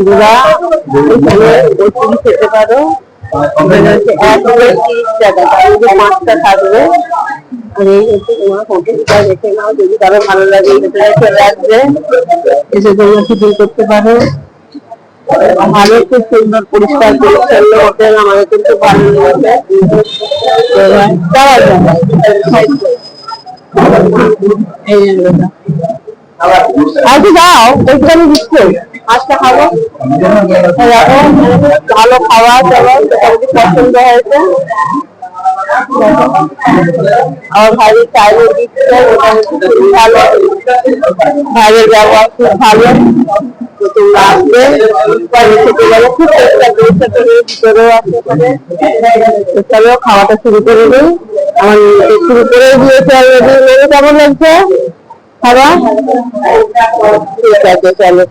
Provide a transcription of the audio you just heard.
গুড়া খেতে পারো। এক প্লেট 30 টাকা, তার মধ্যে 5টা থাকবে। আর এই হচ্ছে তোমার হোটেলটা, দেখে নাও, যদি কারো ভালো লাগে হোটেলে চলে আসবে, এসে তোমরা টিফিন করতে পারো। ভালো, খুব সুন্দর পরিষ্কার পরিচ্ছন্ন হোটেল, আমাদের কিন্তু ভালো লেগেছে। আজকে যাও, ওইটা আমি দিচ্ছি, আজকে খাবো ভালো খাওয়া দাওয়া, পছন্দ হয়েছে। আমার ভাইয়ের চাইলে দিচ্ছে, ভালো, ভাইয়ের ব্যবহার খুব ভালো। তোমরা আসবে, খেতে গেলে খুব চেষ্টা করে ভিতরেও আসতে পারে। চলো খাওয়াটা শুরু করে দিই। আমার শুরু করে দিয়েছে অলরেডি। কেমন লাগছে খাওয়া? ঠিক আছে, চলো।